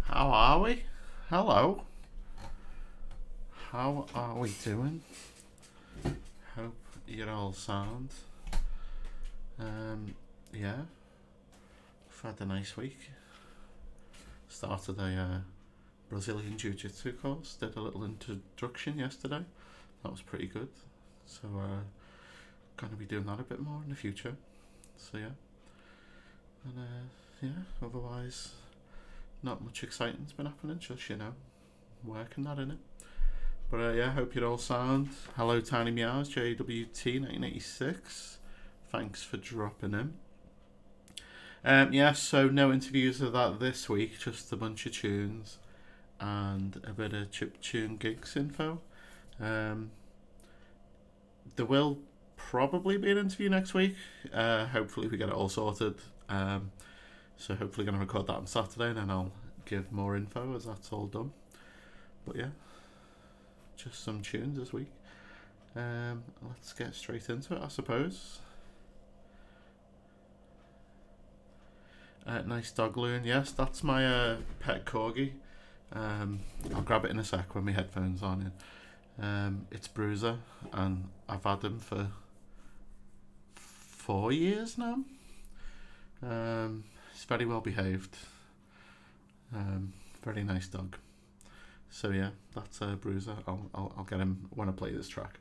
How are we? Hello. How are we doing? Hope you're all sound. Yeah, we've had a nice week. Started a Brazilian Jiu-Jitsu course. Did a little introduction yesterday. That was pretty good. So going to be doing that a bit more in the future. So yeah, and yeah. Otherwise, not much exciting's been happening. Just working that in it. But yeah, hope you're all sound. Hello, Tiny Meows, JWT 1986. Thanks for dropping in. Yeah, so no interviews of that this week, just a bunch of tunes and a bit of chiptune gigs info. There will probably be an interview next week. Hopefully we get it all sorted. So hopefully going to record that on Saturday, and then I'll give more info as that's all done. But yeah, just some tunes this week. Let's get straight into it, I suppose. Nice dog loon. Yes, that's my pet corgi. I'll grab it in a sec when my headphones on in. It's Bruiser, and I've had him for 4 years now. He's very well behaved. Very nice dog. So yeah, that's Bruiser. I'll get him when I play this track.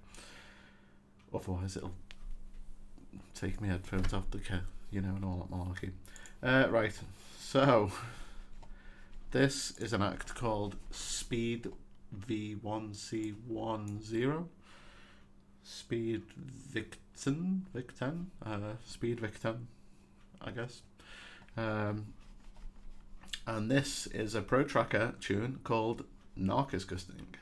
Otherwise, it'll take my headphones off the and all that malarkey. Right, so this is an act called Speed V1C10. Speed Victon, Speed Victon, I guess. And this is a Pro Tracker tune called Narcus Gusting.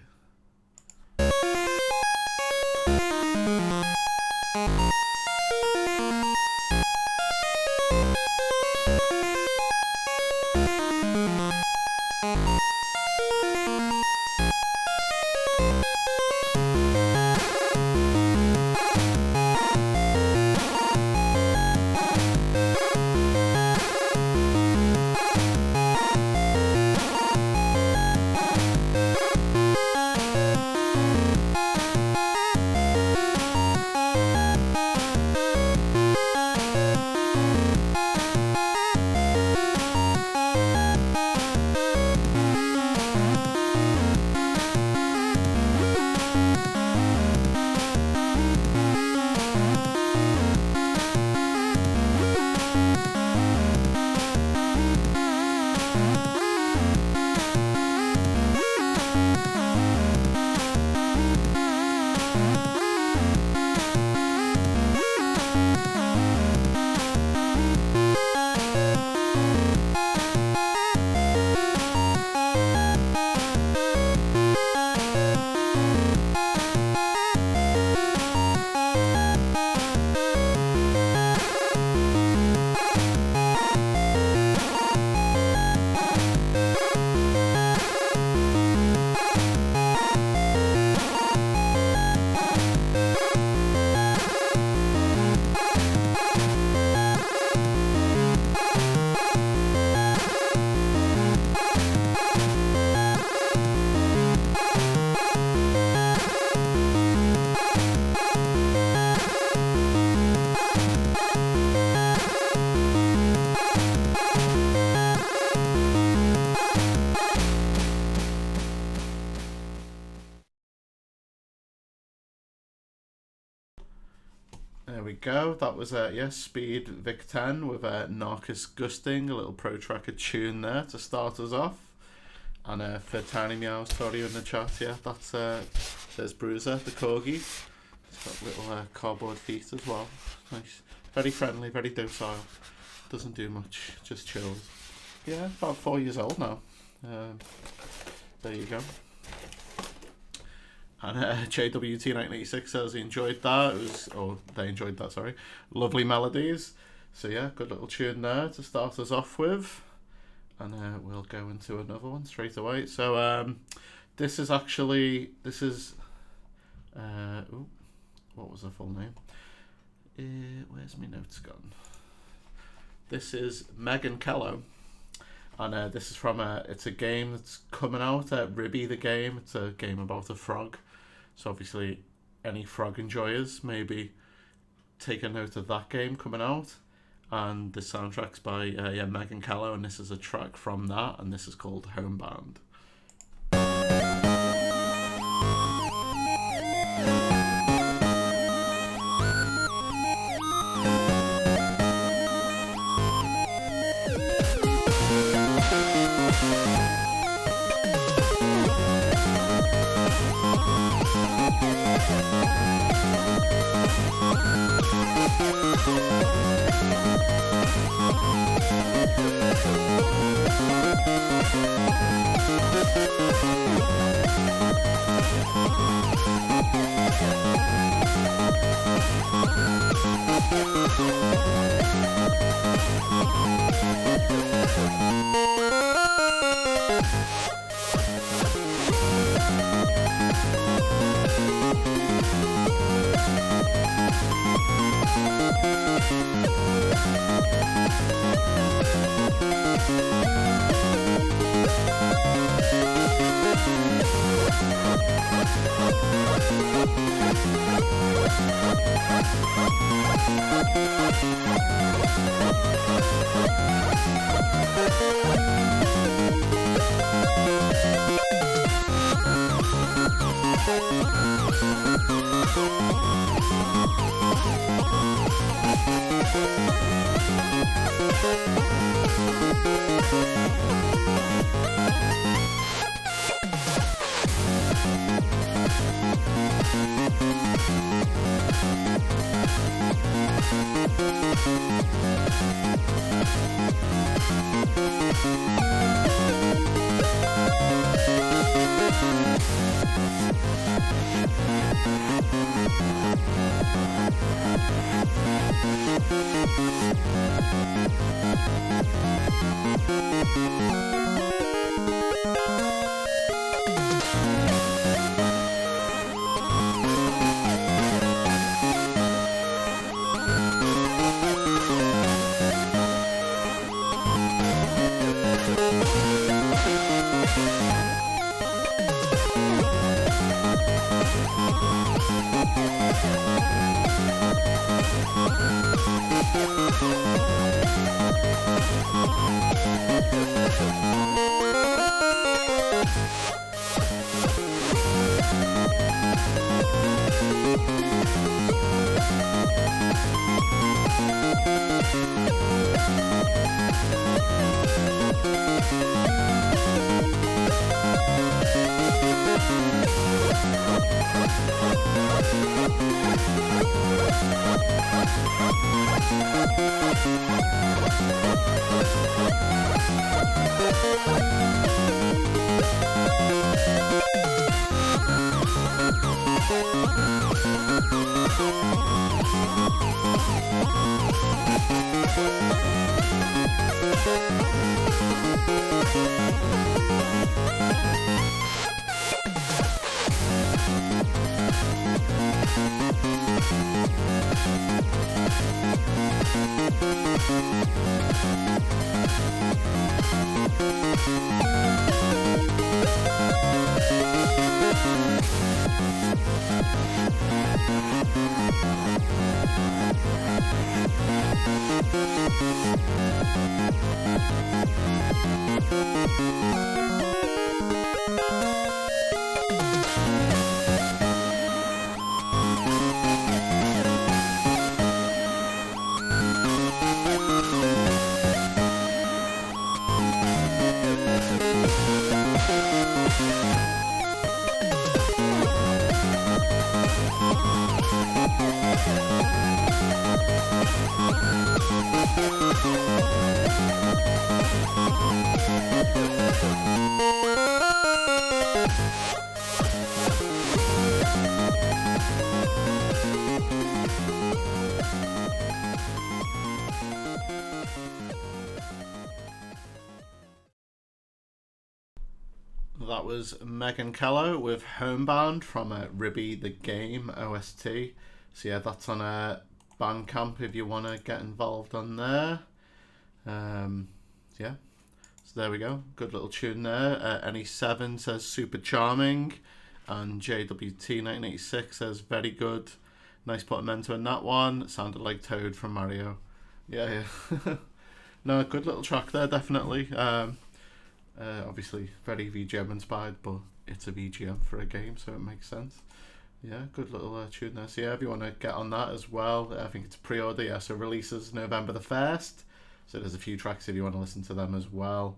There we go. That was Speed Vic 10 with Narcus Gusting, a little Pro Tracker tune there to start us off. And for Tiny Meows, sorry in the chat, yeah, that's there's Bruiser, the corgi. He's got little cardboard feet as well. Nice, very friendly, very docile. Doesn't do much, just chills. Yeah, about 4 years old now. There you go. And JWT1986 says he enjoyed that. They enjoyed that, sorry. Lovely melodies. So yeah, good little tune there to start us off with. And we'll go into another one straight away. So this is what was the full name? Where's my notes gone? This is Megan Kello. and this is from it's a game that's coming out, Ribby the Game. It's a game about a frog, so obviously any frog enjoyers maybe take a note of that game coming out. And the soundtrack's by Megan Kello, and this is a track from that, and this is called Homebound. That was Megan Kello with Homebound from Ribby the Game OST. So yeah, that's on Bandcamp if you want to get involved on there. Yeah, there we go. Good little tune there. NE7 says super charming. And JWT1986 says very good. Nice portamento in that one. It sounded like Toad from Mario. Yeah. No, good little track there, definitely. Obviously very VGM inspired, but it's a VGM for a game, so it makes sense. Yeah, good little tune there. So yeah, if you want to get on that as well, I think it's pre-order. Yeah, so releases November the 1st. So there's a few tracks if you want to listen to them as well.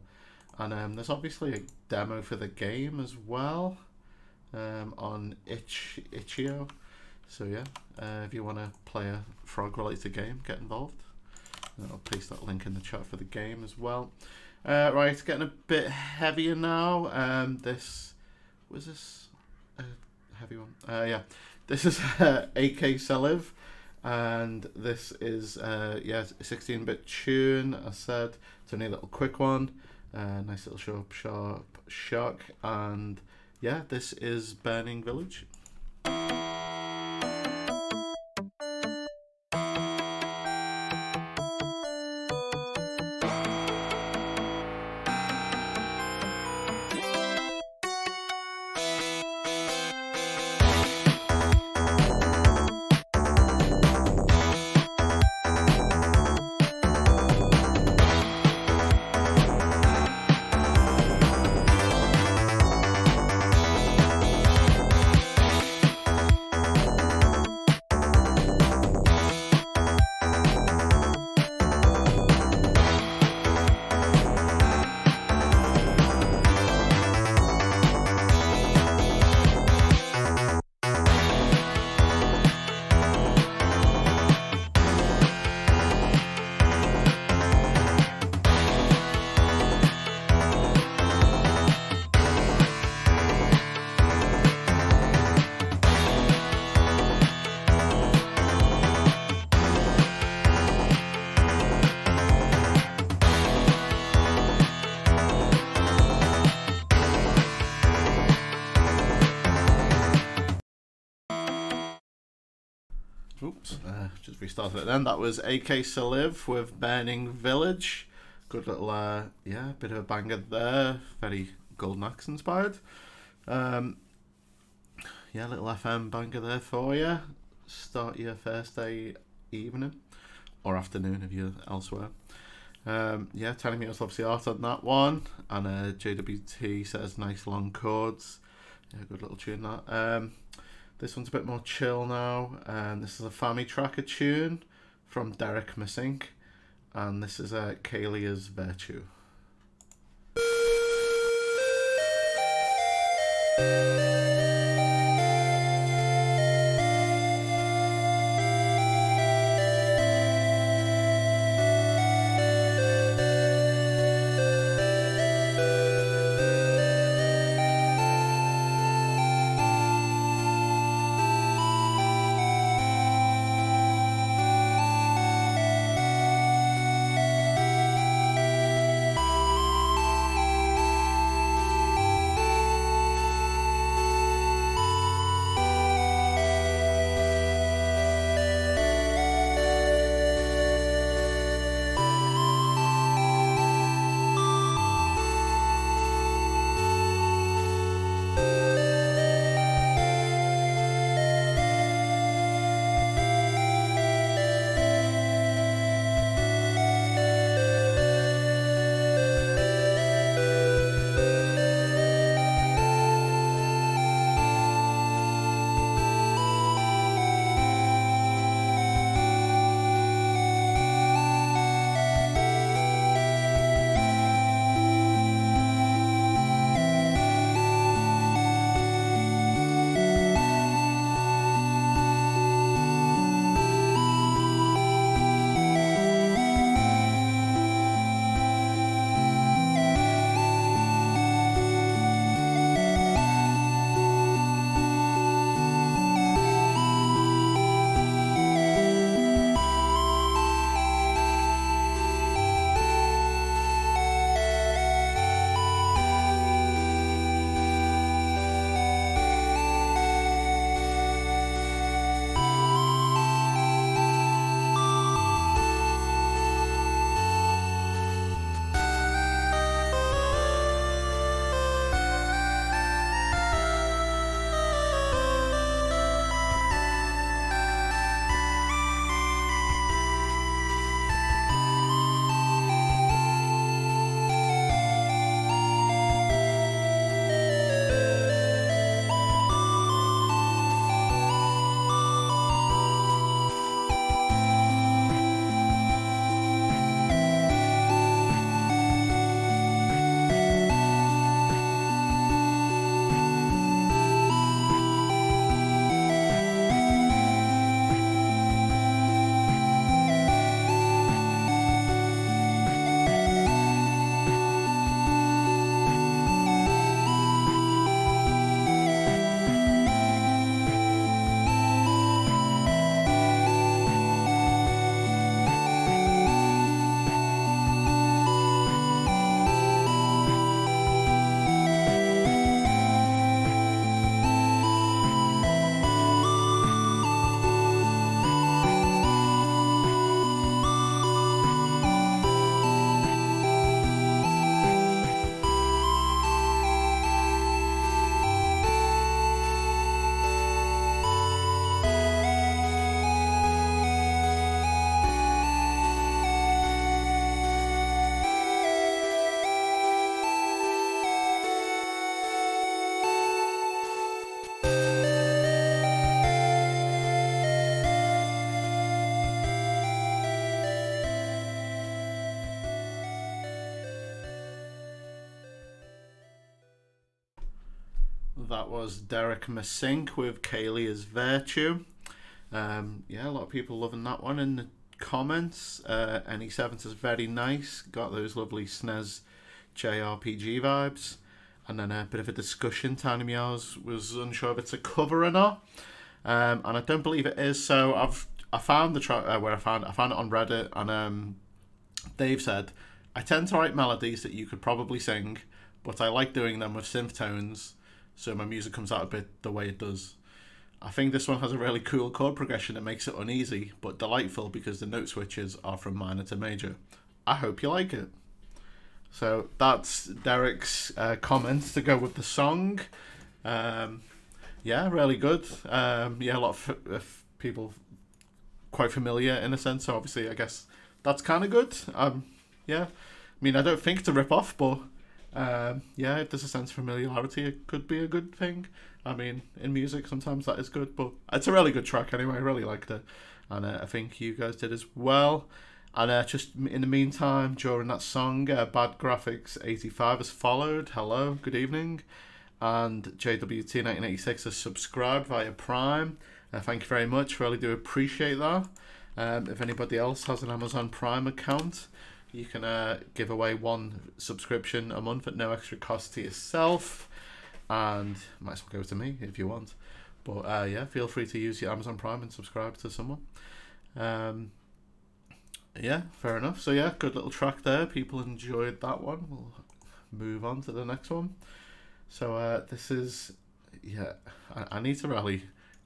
And there's obviously a demo for the game as well. On itch.io. So yeah, if you want to play a frog related game, get involved. I'll paste that link in the chat for the game as well. Right, getting a bit heavier now. This was this a heavy one? Yeah, this is AK Seliv, and this is yeah, 16-bit tune. I said it's only a little quick one. Nice little sharp shock, and yeah, this is Burning Village. Oops, just restarted it then. That was AK Seliv with Burning Village. Good little, yeah, bit of a banger there. Very Golden Axe inspired. Yeah, little FM banger there for you. Start your Thursday evening or afternoon if you're elsewhere. Yeah, telling me it was obviously art on that one. And JWT says nice long chords. Yeah, good little tune that. This one's a bit more chill now. This is a family tracker tune from Derek Missing, and this is Kalia's Virtue. that was Derek Masink with Kaylee as Virtue. Yeah, a lot of people loving that one in the comments. NE7 says very nice, got those lovely SNES JRPG vibes. And then a bit of a discussion. Tiny Meows was unsure if it's a cover or not, and I don't believe it is. So I found the track where I found it on Reddit, and Dave said, I tend to write melodies that you could probably sing, but I like doing them with synth tones, so my music comes out a bit the way it does. I think this one has a really cool chord progression that makes it uneasy, but delightful because the note switches are from minor to major. I hope you like it. So that's Derek's comments to go with the song. Yeah, really good. Yeah, a lot of people quite familiar in a sense, so obviously I guess that's kind of good. Yeah, I mean, I don't think it's a rip-off, but yeah, if there's a sense of familiarity, it could be a good thing. I mean, in music, sometimes that is good, but it's a really good track anyway. I really liked it, and I think you guys did as well. And just in the meantime, during that song, Bad Graphics 85 has followed. Hello, good evening. And JWT1986 has subscribed via Prime. Thank you very much. Really do appreciate that. If anybody else has an Amazon Prime account, you can give away 1 subscription a month at no extra cost to yourself. And might as well go to me if you want. But yeah, feel free to use your Amazon Prime and subscribe to someone. Yeah, fair enough. So yeah, good little track there. People enjoyed that one. We'll move on to the next one. So this is, yeah, I need to really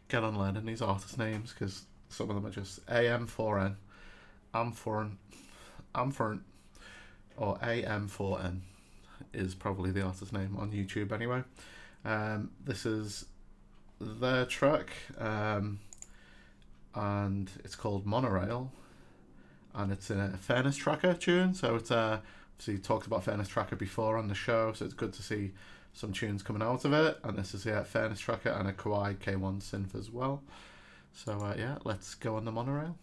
get on learning these artist names because some of them are just AM4N, Amforan, or AM4N is probably the artist name on YouTube anyway. This is their track, and it's called Monorail. And it's a Fairness Tracker tune, so it's obviously talked about Fairness Tracker before on the show, so it's good to see some tunes coming out of it. And this is Fairness Tracker and a Kawaii K1 synth as well. So yeah, let's go on the Monorail.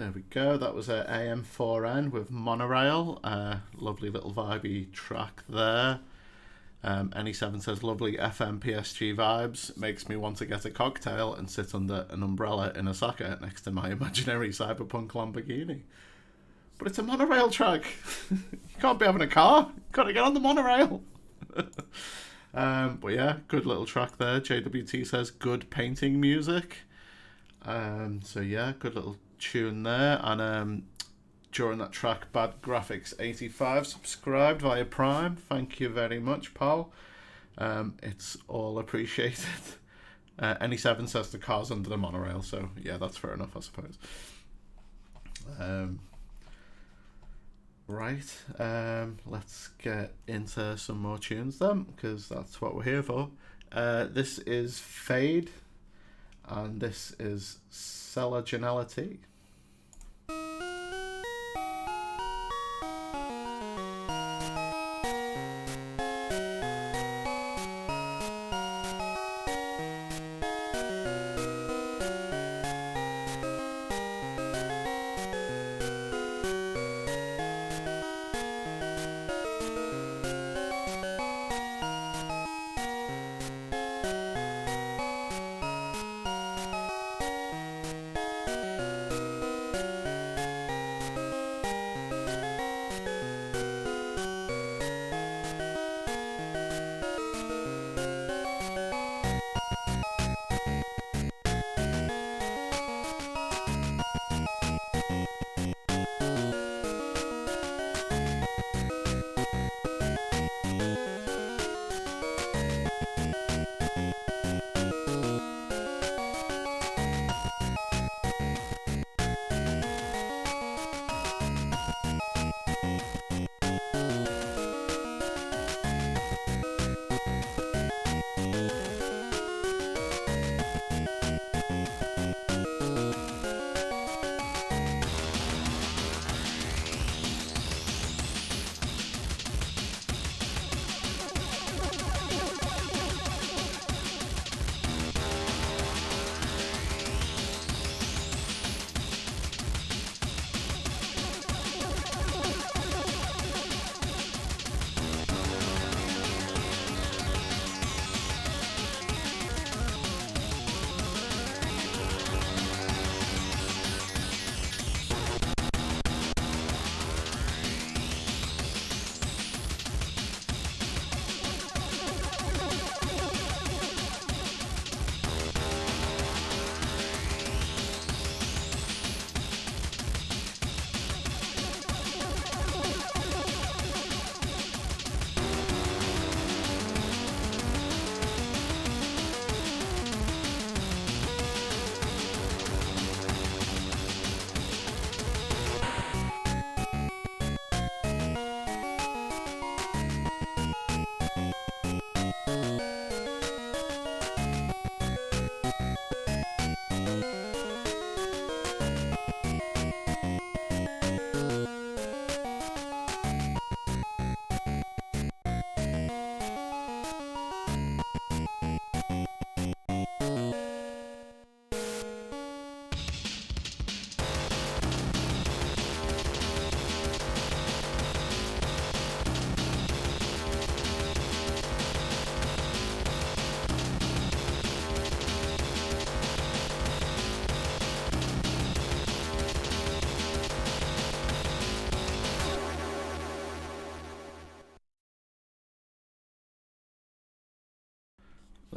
There we go, that was a AM4N with Monorail, lovely little vibey track there. Any7 says, lovely FM PSG vibes, makes me want to get a cocktail and sit under an umbrella in Osaka next to my imaginary cyberpunk Lamborghini. But it's a monorail track. You can't be having a car, you've got to get on the monorail. But yeah, good little track there. JWT says, good painting music. So yeah, good little tune there. And during that track, Bad Graphics 85 subscribed via Prime. Thank you very much, pal. It's all appreciated. Any7 says the car's under the monorail, so yeah, that's fair enough, I suppose. Right, let's get into some more tunes then, because that's what we're here for. This is Fade, and this is Selaginality.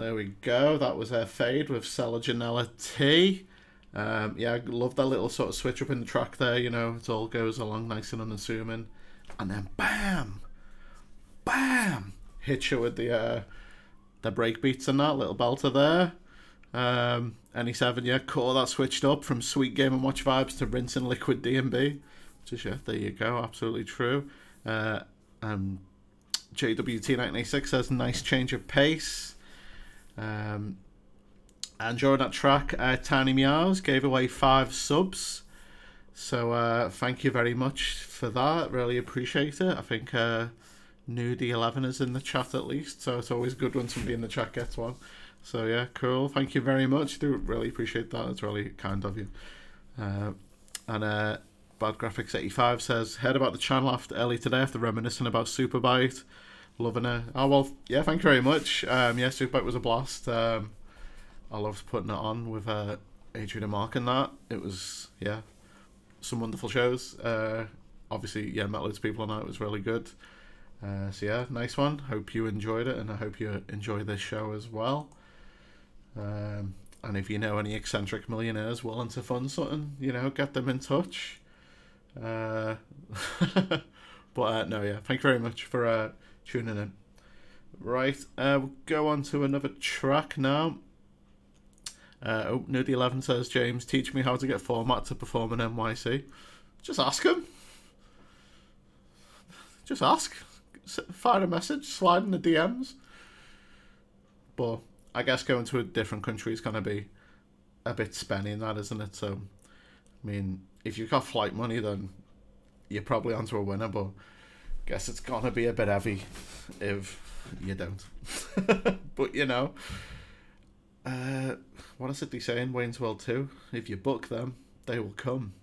There we go. That was her fade with Selajanella T. Yeah, I love that little sort of switch up in the track there. You know, it all goes along nice and unassuming, and then bam, bam, hits you with the break beats and that little belter there. NE7, yeah, cool. That switched up from Sweet Game and Watch vibes to Rinse and Liquid D&B. Just yeah, there you go, absolutely true. JWT1986 says nice change of pace. And during that track, Tiny Meows gave away 5 subs. So thank you very much for that. Really appreciate it. I think Nudie11 is in the chat at least, so it's always good when somebody in the chat gets one. So yeah, cool. Thank you very much. Do really appreciate that. It's really kind of you. And Bad Graphics 85 says, heard about the channel after early today after reminiscing about Superbite. Loving it. Oh well, yeah. Thank you very much. Yeah, Superbite was a blast. I loved putting it on with Adrian and Mark and that. It was some wonderful shows. Obviously, yeah, met loads of people on that. It was really good. So yeah, nice one. Hope you enjoyed it, and I hope you enjoy this show as well. And if you know any eccentric millionaires willing to fund something, you know, get them in touch. But no, yeah, thank you very much for tuning in. Right, we'll go on to another track now. Nudie11 says, James, teach me how to get format to perform an NYC. Just ask him. Just ask. Fire a message, slide in the DMs. But I guess going to a different country is going to be a bit spenny in that, isn't it? So, I mean, if you've got flight money, then you're probably onto a winner, but I guess it's going to be a bit heavy if you don't. But, you know, what is it they say in Wayne's World 2? If you book them, they will come.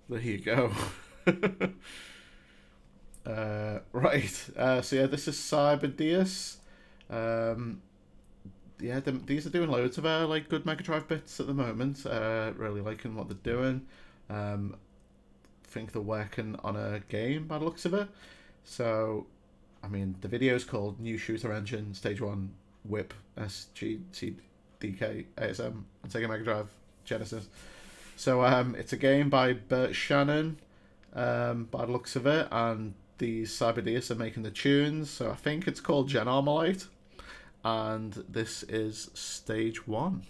There you go. Right, so yeah, this is Cyberdeus. Yeah, these are doing loads of like good Mega Drive bits at the moment. Really liking what they're doing. Think they're working on a game by the looks of it. So, I mean, the video is called New Shooter Engine Stage 1 Whip SGCDK ASM and Sega Mega Drive Genesis. So it's a game by Bert Shannon, by the looks of it, and these Cyberdeus are making the tunes. So I think it's called Gen Armalite, and this is Stage 1.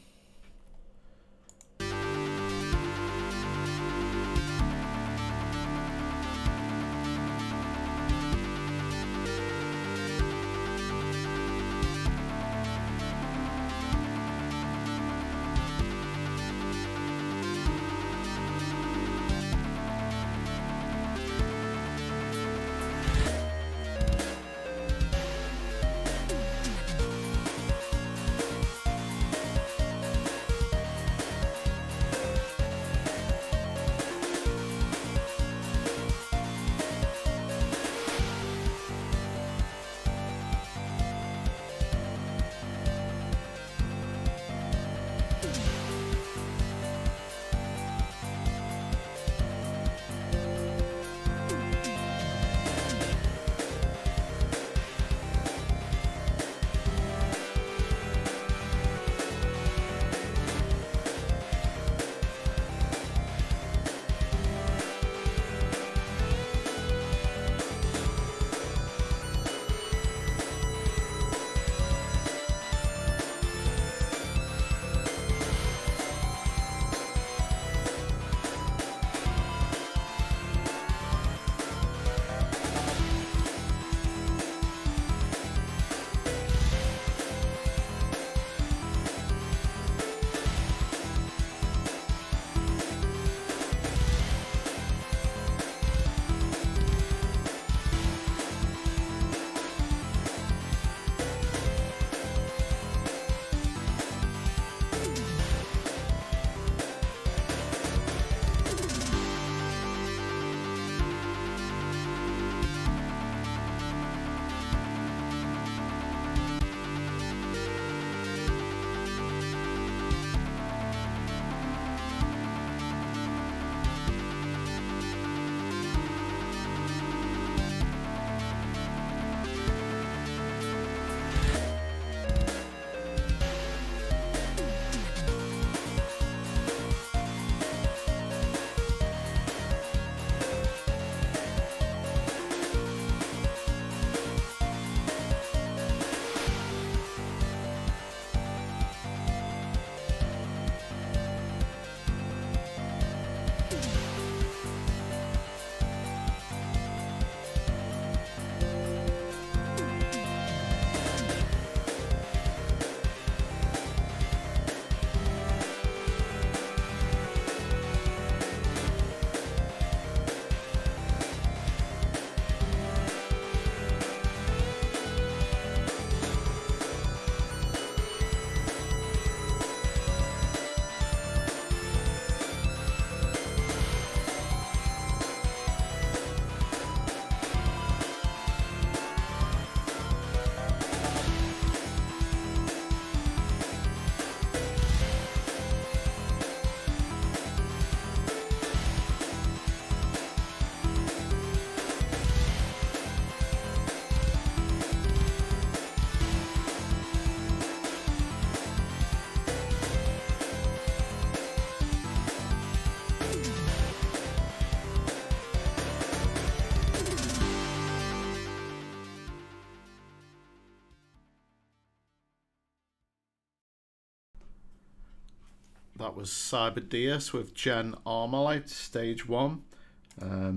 that was Cyber DS with Gen Armalite Stage 1.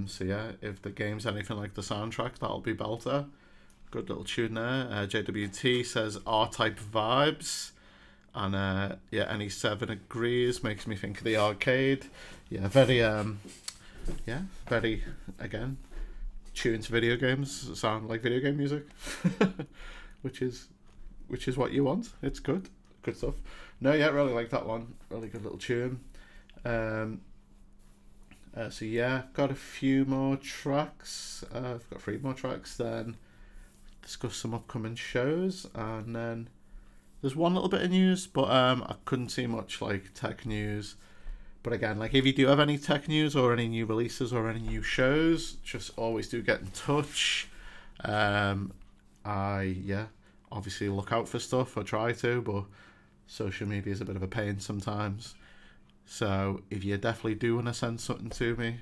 So yeah, if the game's anything like the soundtrack, that'll be belter. Good little tune there. JWT says R-Type vibes. And yeah, NE7 agrees, makes me think of the arcade. Yeah, very, very, again, tune to video games, sound like video game music. which is what you want. It's good stuff. No, yeah, really like that one. Really good little tune. So yeah, got a few more tracks. I've got 3 more tracks. Then discuss some upcoming shows, and then there's one little bit of news, but I couldn't see much like tech news. But again, like if you do have any tech news or any new releases or any new shows, just always do get in touch. I obviously look out for stuff, or try to, but social media is a bit of a pain sometimes. So if you definitely do want to send something to me,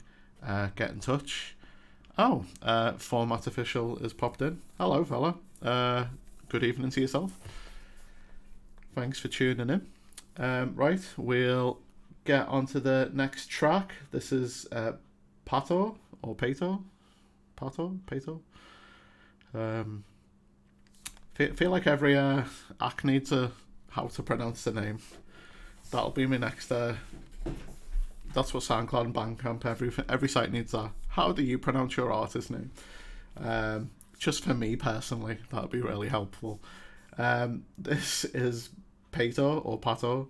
get in touch. Oh, Format Official has popped in. Hello, fella. Good evening to yourself. Thanks for tuning in. Right, we'll get on to the next track. This is Pato, or Pato? Pato? Feel like every act needs a how to pronounce the name. That'll be my next. That's what SoundCloud and Bandcamp, every site needs that. How do you pronounce your artist name? Just for me personally, that'd be really helpful. This is Pato or Pato.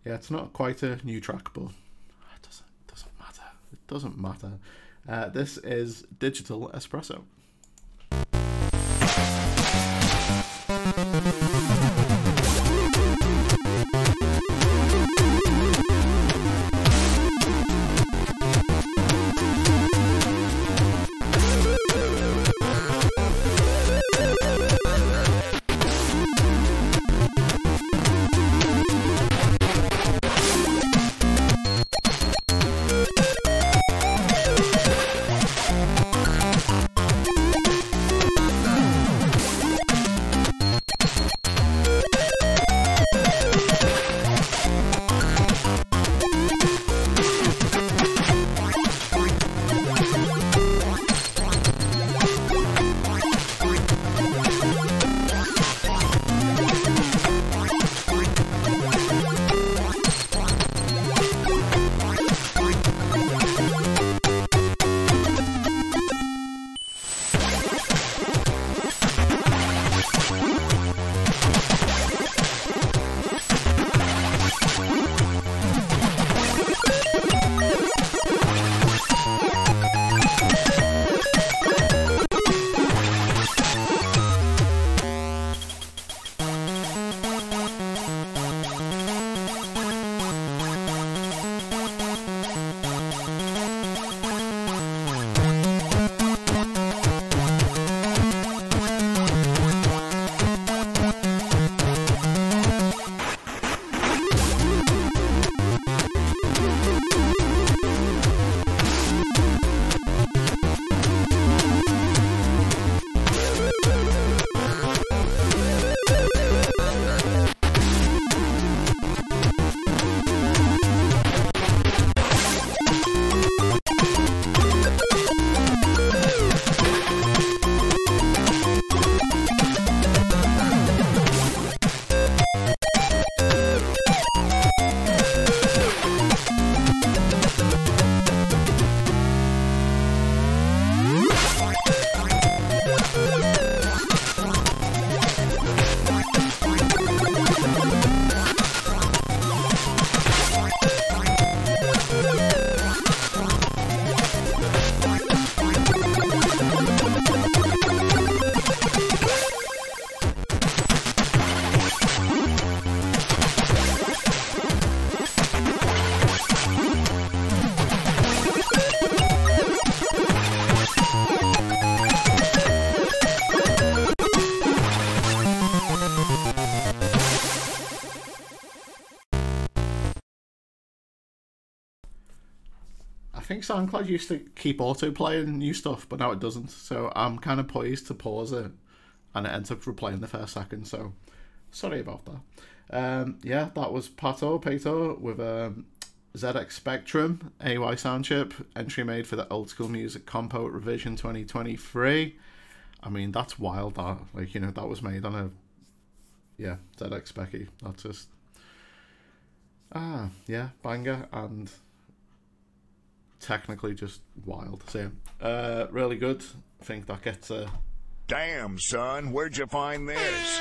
Yeah, it's not quite a new track, but it doesn't matter. It doesn't matter. This is Digital Espresso. think SoundCloud used to keep auto-playing new stuff, but now it doesn't. So I'm kind of poised to pause it, and it ends up replaying the first second. So sorry about that. Yeah, that was Pato with ZX Spectrum, AY sound chip, entry made for the Old School Music Compo Revision 2023. I mean, that's wild, that. Like, you know, that was made on a, yeah, ZX Specky. That's just, yeah, banger, and technically just wild. So, really good. I think that gets a... Damn, son, where'd you find this?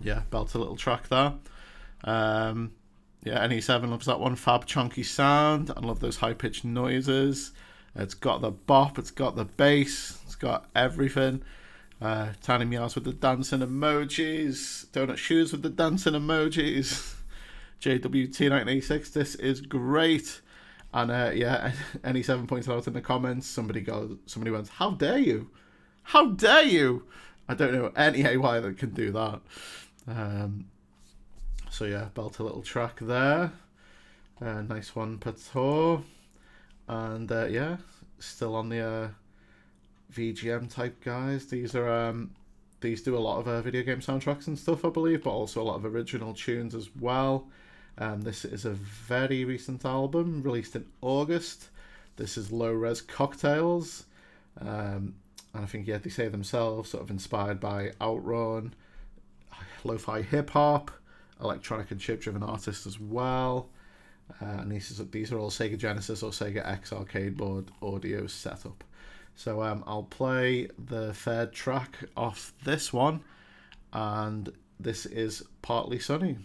Yeah, belt a little track there. Yeah, NE7 loves that one. Fab chunky sound. I love those high-pitched noises. It's got the bop, it's got the bass, it's got everything. Tiny Meows with the dancing emojis. Donut Shoes with the dancing emojis. JWT1986, this is great. And yeah, NE7 pointed out in the comments, somebody went, how dare you? How dare you? I don't know any AY that can do that. So yeah, belt a little track there. Nice one, Pato. And yeah, still on the VGM type guys. These are these do a lot of video game soundtracks and stuff, I believe, but also a lot of original tunes as well. This is a very recent album released in August. This is Low Res Cocktails. And I think, yeah, they say themselves, sort of inspired by Outrun, lo-fi hip-hop, electronic and chip-driven artists as well. And these are all Sega Genesis or Sega X arcade board audio setup. So I'll play the third track off this one, and this is Partly Sunny.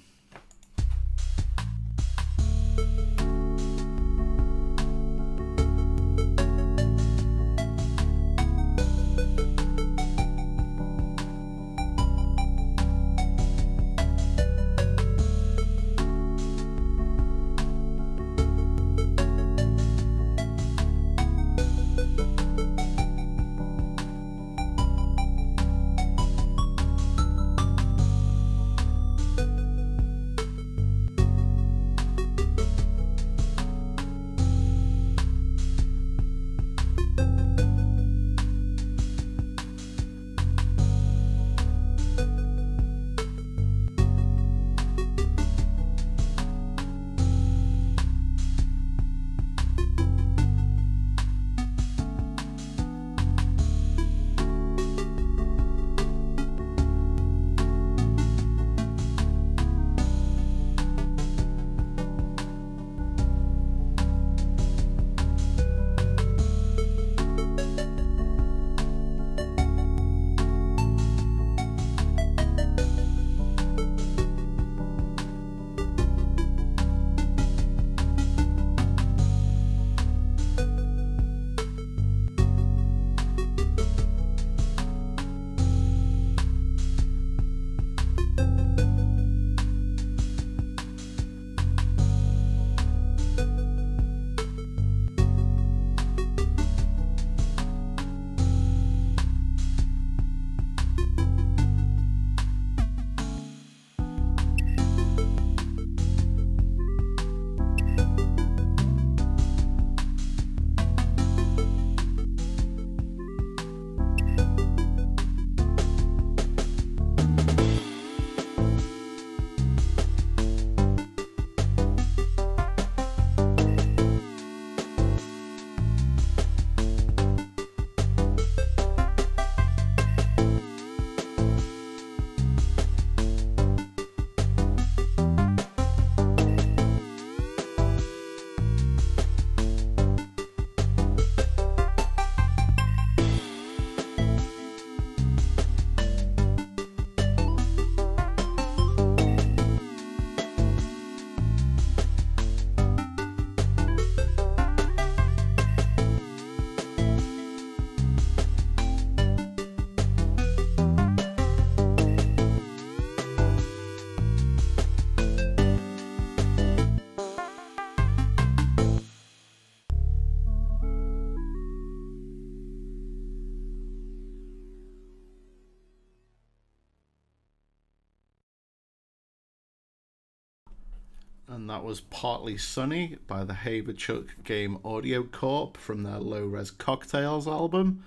and that was Partly Sunny by the Haberchuck Game Audio Corp from their Low Res Cocktails album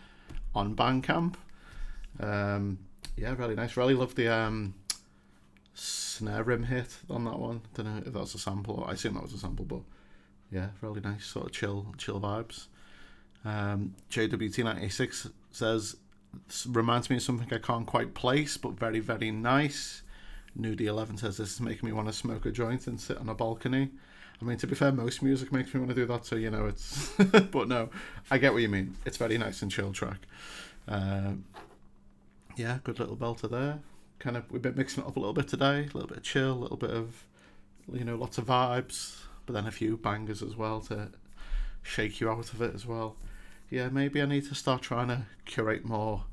on Bandcamp. Yeah, really nice. Really love the snare rim hit on that one. Don't know if that's a sample. I assume that was a sample, but yeah, really nice, sort of chill vibes. JWT96 says, reminds me of something I can't quite place, but very, very nice. Nudie11 says, this is making me want to smoke a joint and sit on a balcony. I mean, to be fair, most music makes me want to do that, so, you know, it's... but no, I get what you mean. It's very nice and chill track. Yeah, good little belter there. Kind of, we've been mixing it up a little bit today. A little bit of chill, a little bit of, you know, lots of vibes, but then a few bangers as well to shake you out of it as well. Yeah, maybe I need to start trying to curate more,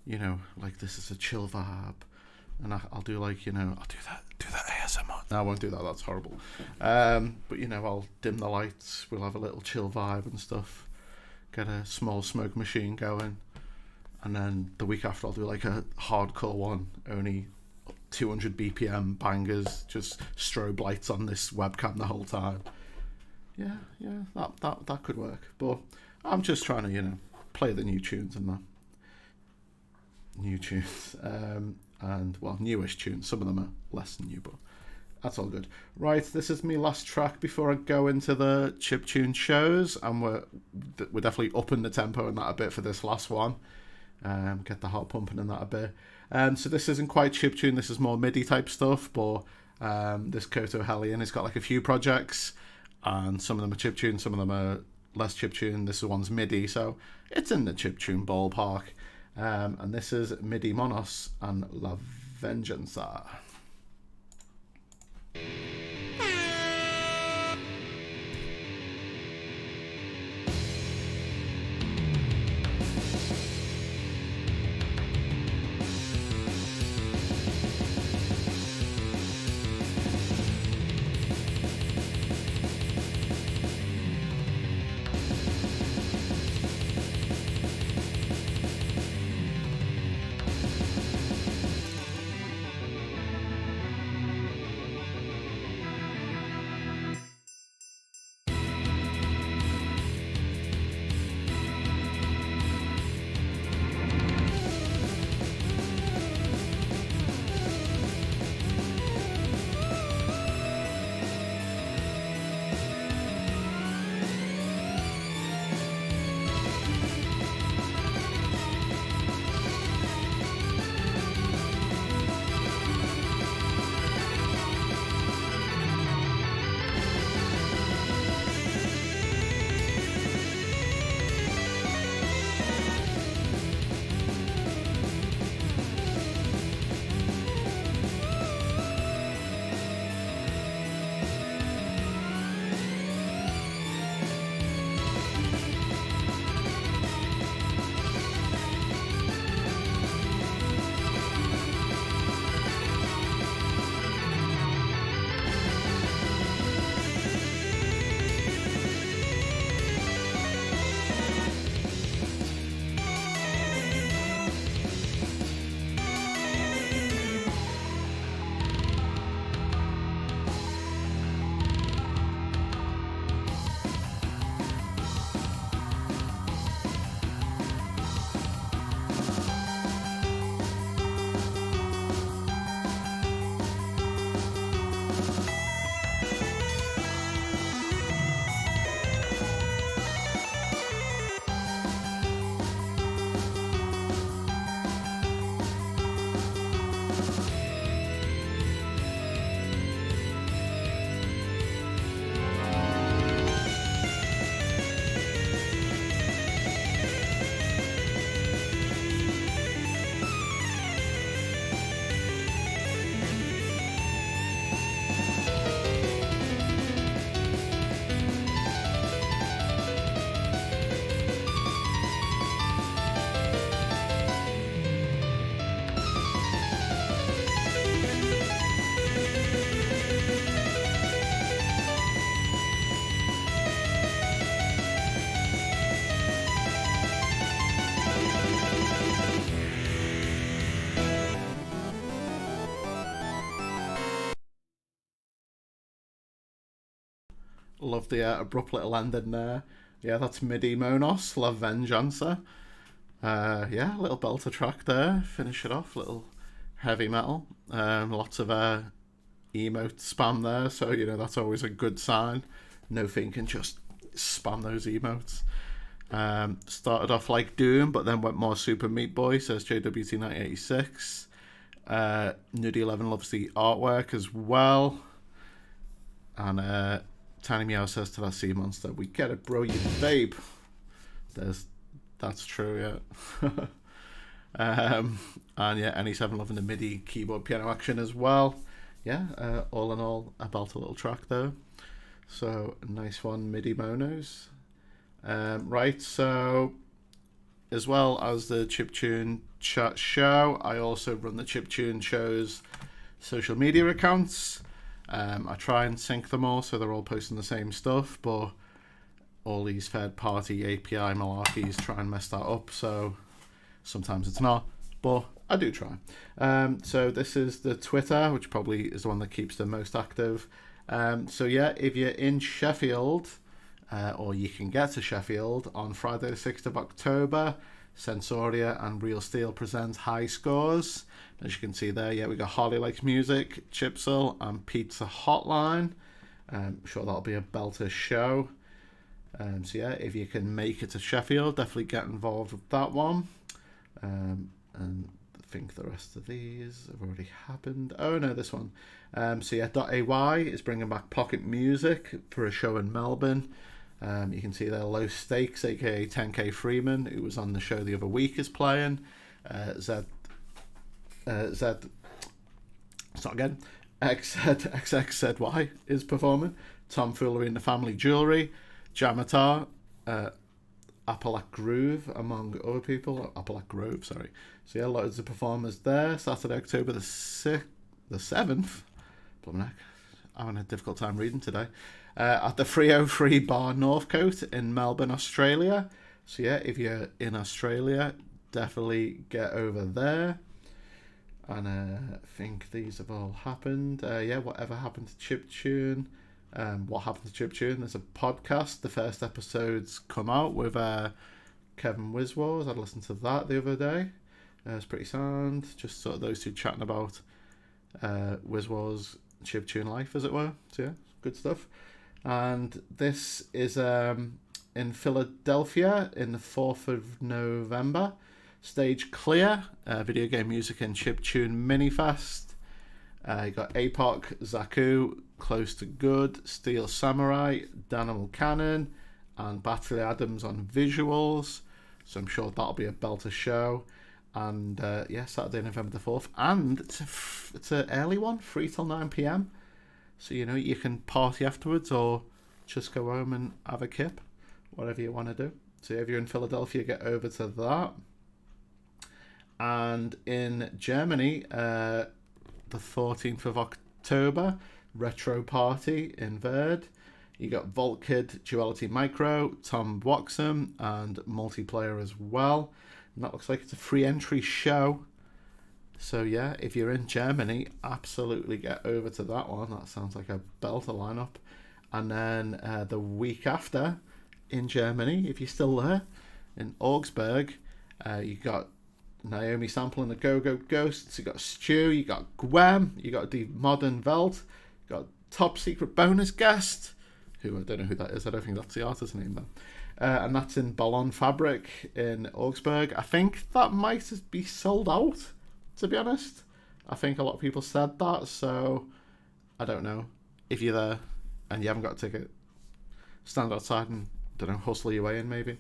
you know, like this is a chill vibe. And I'll do like, you know, I'll do that ASMR. No, I won't do that, that's horrible. But, you know, I'll dim the lights, we'll have a little chill vibe and stuff. Get a small smoke machine going. And then the week after I'll do like a hardcore one, only 200 BPM bangers, just strobe lights on this webcam the whole time. Yeah, that could work. But I'm just trying to, you know, play the new tunes and that. New tunes. And, well, newish tunes. Some of them are less new, but that's all good. Right, this is my last track before I go into the chiptune shows. And we're definitely upping the tempo and that a bit for this last one. Get the heart pumping and that a bit. So this isn't quite chiptune, this is more MIDI type stuff, but this Koto Hellion has got like a few projects, and some of them are chiptune, some of them are less chiptune. This one's MIDI, so it's in the chiptune ballpark. And this is MIDI Monos and La Vengeanza. Love the abrupt little ending there. Yeah, that's Midi Monos, La Vengeanza. Yeah, little belter track there. Finish it off, little heavy metal. Lots of emote spam there, so you know that's always a good sign. No thinking, just spam those emotes. Started off like Doom, but then went more Super Meat Boy, says JWT986. Nudie11 loves the artwork as well. And Tiny Meow says to that sea monster, "We get it, bro, you vape." That's true, yeah. And yeah, NE7 loving the MIDI keyboard piano action as well. Yeah, all in all, about a little track though. So nice one, MIDI Monos. Right, so as well as the chiptune.chat show, I also run the chiptune show's social media accounts. I try and sync them all so they're all posting the same stuff, but all these third-party API malarkeys try and mess that up, so sometimes it's not, but I do try. So this is the Twitter, which probably is the one that keeps the most active. So yeah, if you're in Sheffield, or you can get to Sheffield on Friday the 6th of October, Sensoria and Real Steel present High Scores. As you can see there, yeah, we got Harley Likes Music, Chipsel, and Pizza Hotline. I'm sure that'll be a belter show. So yeah, if you can make it to Sheffield, definitely get involved with that one. And I think the rest of these have already happened. Oh no, this one. So yeah, .ay is bringing back Pocket Music for a show in Melbourne. You can see there Low Stakes, aka 10K Freeman, who was on the show the other week, is playing. XXZY is performing. Tomfoolery in the Family Jewelry, Jamatar, Appalach Groove, among other people. Appalach Grove, sorry. So yeah, loads of performers there. Saturday, October the 7th. I'm having a difficult time reading today. At the 303 Bar Northcote in Melbourne, Australia. So yeah, if you're in Australia, definitely get over there. And I think these have all happened. Yeah, whatever happened to Chiptune? What happened to Chiptune? There's a podcast. The first episode's come out with Kevin Wiswars. I listened to that the other day. It's pretty sound. Just sort of those two chatting about Wiswars' Chiptune life, as it were. So yeah, good stuff. And this is in Philadelphia in the 4th of November. Stage Clear, video game music and chiptune mini fest. You got APOC, Zaku, Close to Good, Steel Samurai, Danimal Cannon, and Battery Adams on visuals. So I'm sure that'll be a belter show. And yeah, Saturday, November the 4th. And it's an early one, 3 till 9 p.m. So, you know, you can party afterwards or just go home and have a kip, whatever you want to do. So if you're in Philadelphia, get over to that. And in Germany, the 14th of October, Retro Party in Verd. You got Vault Kid, Duality Micro, Tom Waxham, and Multiplayer as well. And that looks like it's a free entry show. So yeah, if you're in Germany, absolutely get over to that one. That sounds like a belter lineup. And then the week after, in Germany, if you're still there, in Augsburg, you got Naomi Sample and the Go-Go Ghosts, you got Stu, you got Gwem, you got the Modern Veld, you got Top Secret Bonus Guest, who I don't know who that is, I don't think that's the artist's name though. And that's in Ballon Fabric in Augsburg. I think that might be sold out, to be honest. I think a lot of people said that, so I don't know. If you're there and you haven't got a ticket, stand outside and, don't know, hustle your way in maybe.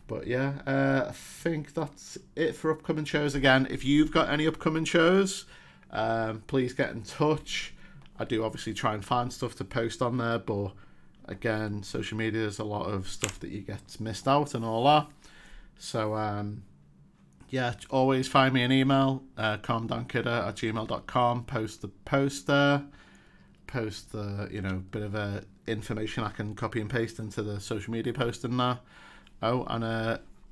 But yeah, I think that's it for upcoming shows. Again, if you've got any upcoming shows, please get in touch. I do obviously try and find stuff to post on there, but again, social media, there's a lot of stuff that you get missed out and all that. So yeah, always find me an email, CalmDownKidder@gmail.com. Post the poster, post the, you know, bit of information I can copy and paste into the social media post and that. Oh, and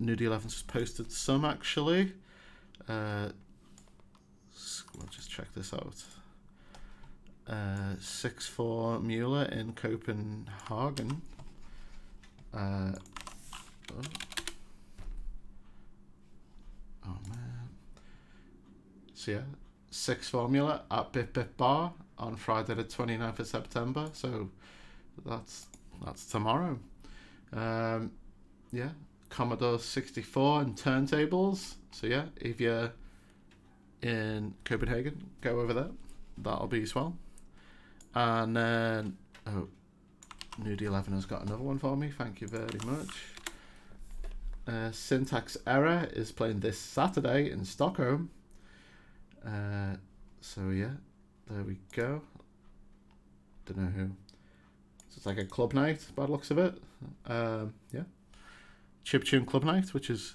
Nudie11's just posted some actually. We'll just check this out. 6-4 Mueller in Copenhagen. Oh man. So yeah, 6-4 Mueller at Bip Bip Bar on Friday the 29th of September. So that's tomorrow. Yeah, Commodore 64 and turntables. So yeah, if you're in Copenhagen, go over there. That'll be as well. And then, Nudie11 has got another one for me. Thank you very much. Syntax Error is playing this Saturday in Stockholm. So yeah, there we go. Don't know who. So it's like a club night by the looks of it. Yeah, chiptune club night, which is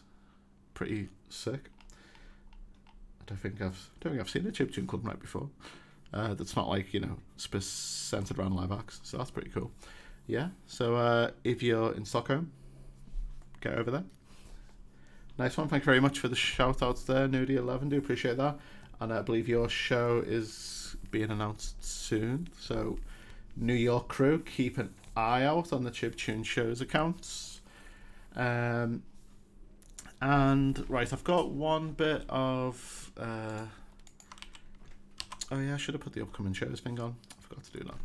pretty sick. I don't think I've seen a chiptune club night before. That's not like, you know, centered around live acts, so that's pretty cool. Yeah, so if you're in Stockholm, get over there. Nice one. Thank you very much for the shout outs there, Nudie11. Do appreciate that. And I believe your show is being announced soon. So, New York crew, keep an eye out on the Chiptune Show's accounts. And right, I've got one bit of. Oh yeah, I should have put the upcoming shows thing on. I forgot to do that.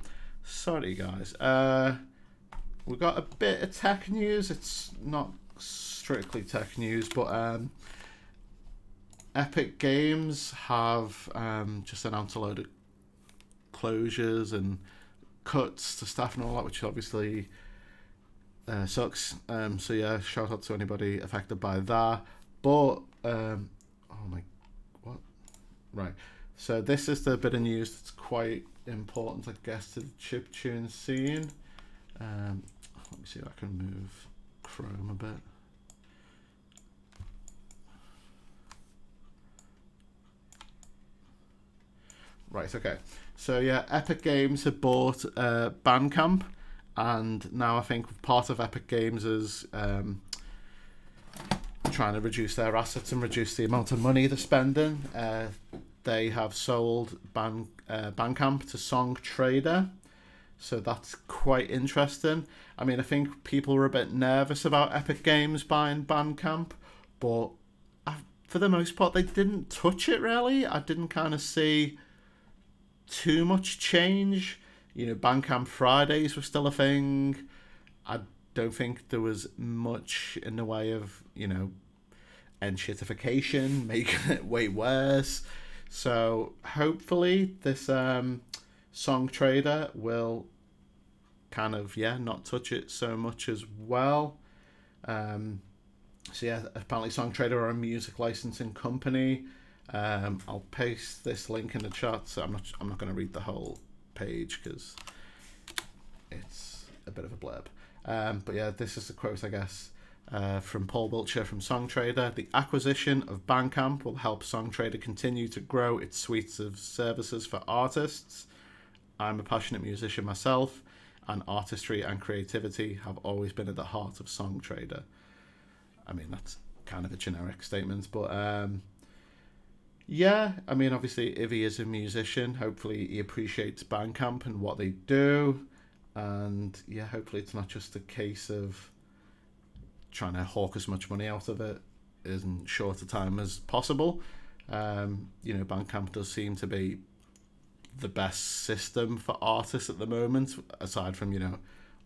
Sorry, guys. We've got a bit of tech news. It's not strictly tech news, but Epic Games have just announced a load of closures and cuts to staff and all that, which obviously sucks. So yeah, shout out to anybody affected by that. But oh my, what? Right. So this is the bit of news that's quite important, I guess, to the chiptune scene. Let me see if I can move Chrome a bit. Right, okay. So yeah, Epic Games have bought Bandcamp, and now I think part of Epic Games is trying to reduce their assets and reduce the amount of money they're spending. They have sold Bandcamp to Song Trader, so that's quite interesting. I mean, I think people were a bit nervous about Epic Games buying Bandcamp, but for the most part, they didn't touch it really. I didn't kind of see too much change. You know, Bandcamp Fridays were still a thing. I don't think there was much in the way of, you know, enshittification, making it way worse. So hopefully this Song Trader will kind of, yeah, not touch it so much as well. So yeah, apparently Song Trader are a music licensing company. I'll paste this link in the chat. So I'm not going to read the whole page because it's a bit of a blurb. But yeah, this is the quote, I guess, from Paul Wiltshire from Song Trader. The acquisition of Bandcamp will help Song Trader continue to grow its suites of services for artists. I'm a passionate musician myself, and artistry and creativity have always been at the heart of Song Trader. I mean, that's kind of a generic statement, but yeah, I mean, obviously, if he is a musician, hopefully he appreciates Bandcamp and what they do. And yeah, hopefully it's not just a case of trying to hawk as much money out of it in short a time as possible. You know, Bandcamp does seem to be the best system for artists at the moment, aside from, you know,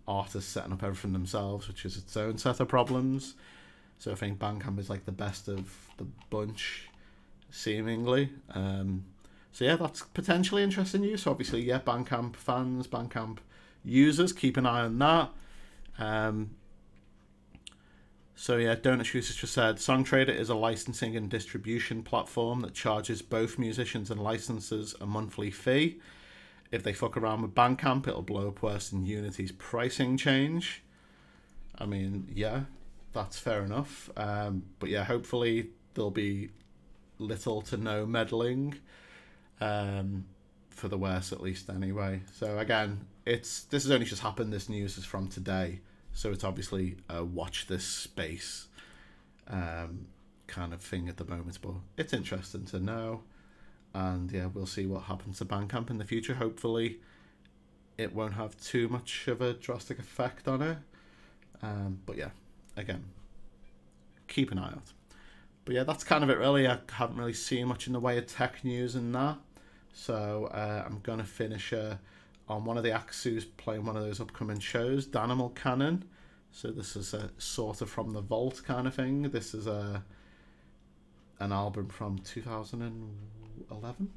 artists setting up everything themselves, which is its own set of problems. So I think Bandcamp is like the best of the bunch, seemingly. So yeah, that's potentially interesting news. So obviously, yeah, Bandcamp fans, Bandcamp users, keep an eye on that. So yeah, Donut Shoes has just said, Song Trader is a licensing and distribution platform that charges both musicians and licensors a monthly fee. If they fuck around with Bandcamp, it'll blow up worse than Unity's pricing change. I mean, yeah, that's fair enough. But yeah, hopefully there'll be little to no meddling, for the worse at least anyway. So again, this has only just happened. This news is from today, so it's obviously a watch this space kind of thing at the moment, but it's interesting to know. And yeah, we'll see what happens to Bandcamp in the future. Hopefully it won't have too much of a drastic effect on it. But yeah, again, keep an eye out. But yeah, that's kind of it really. I haven't really seen much in the way of tech news and that. So I'm going to finish on one of the acts who's playing one of those upcoming shows, Danimal Cannon. So this is a sort of from the vault kind of thing. This is an album from 2011.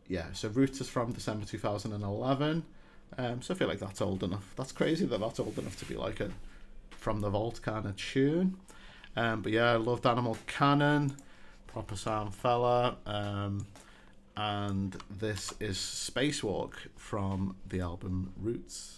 Yeah, so Roots is from December 2011. So I feel like that's old enough. That's crazy that that's old enough to be like a from the vault kind of tune. But yeah, I loved Danimal Cannon, proper sound fella. And this is Spacewalk from the album Roots.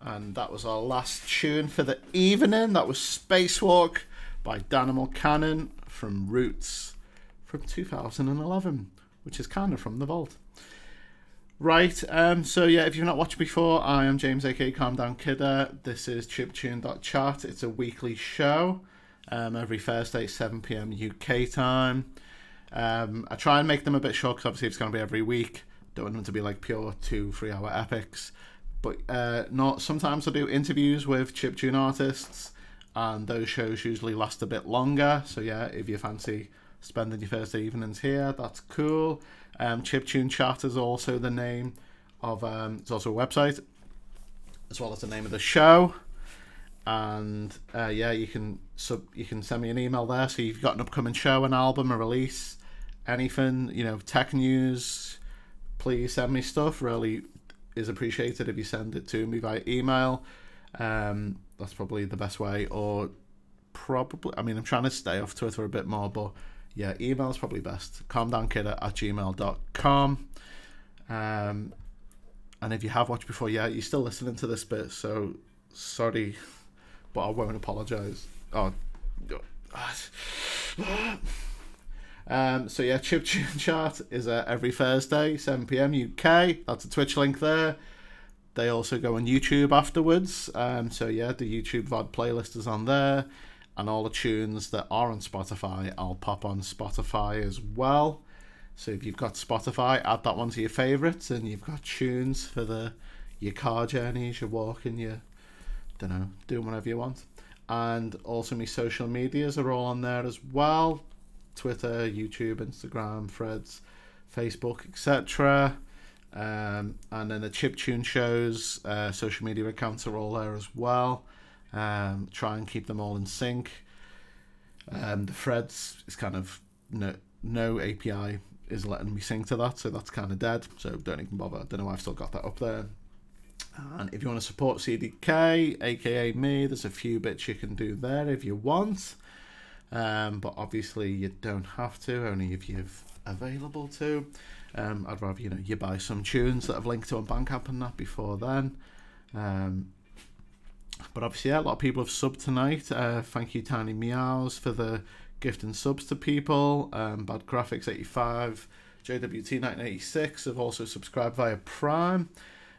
And that was our last tune for the evening. That was Spacewalk by Danimal Cannon from Roots from 2011, which is kind of from the vault. Right, so yeah, if you've not watched before, I am James, aka CalmDownKidder. This is chiptune.chat. It's a weekly show, every Thursday, 7 PM UK time. I try and make them a bit short, because obviously it's going to be every week. Don't want them to be like pure 2-3 hour epics. But not sometimes I do interviews with chiptune artists, and those shows usually last a bit longer. So yeah, if you fancy spending your Thursday evenings here, that's cool. Chiptune.chat is also the name of it's also a website, as well as the name of the show. And yeah, you can send me an email there. So you've got an upcoming show, an album, a release, anything, you know, tech news, please send me stuff. Really is appreciated if you send it to me via email. That's probably the best way. Or probably, I mean, I'm trying to stay off Twitter a bit more, but yeah, email is probably best. CalmDownKidder@gmail.com. And if you have watched before, yeah, you're still listening to this bit, so sorry, but I won't apologise. So yeah, Chiptune.chat is every Thursday, 7 PM UK. That's a Twitch link there. They also go on YouTube afterwards. So yeah, the YouTube VOD playlist is on there. And all the tunes that are on Spotify, I'll pop on Spotify as well. So if you've got Spotify, add that one to your favourites, and you've got tunes for your car journeys, your walking, your, don't know, doing whatever you want. And also my social medias are all on there as well. Twitter, YouTube, Instagram, Threads, Facebook, etc. And then the Chiptune shows, social media accounts are all there as well. Try and keep them all in sync. The Threads is kind of no API is letting me sync to that, so that's kind of dead, so don't even bother. I don't know why I've still got that up there. And if you want to support CDK, aka me, there's a few bits you can do there if you want, but obviously you don't have to, only if you're available to. I'd rather you buy some tunes that I've linked to on Bandcamp and that before then. But obviously, yeah, a lot of people have subbed tonight. Thank you, Tiny Meows, for the gift and subs to people. Bad Graphics 85, JWT 1986 have also subscribed via Prime.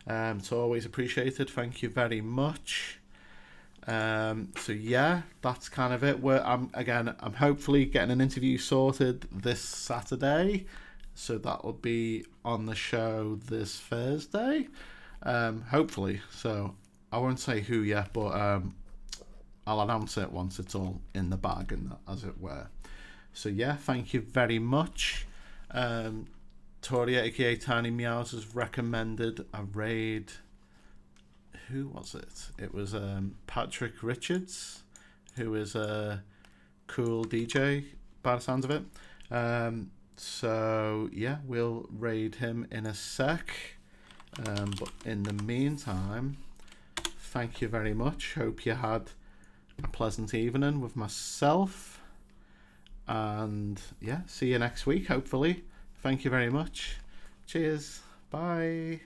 It's always appreciated. Thank you very much. So yeah, that's kind of it. I'm hopefully getting an interview sorted this Saturday, so that will be on the show this Thursday. Hopefully, so. I won't say who yet, but I'll announce it once it's all in the bag, and as it were. So yeah, thank you very much. Toria, aka Tiny Meows, has recommended a raid. Who was it? It was Patrick Richards, who is a cool DJ by the sounds of it. So yeah, we'll raid him in a sec. But in the meantime, thank you very much. Hope you had a pleasant evening with myself. And yeah, see you next week, hopefully. Thank you very much. Cheers. Bye.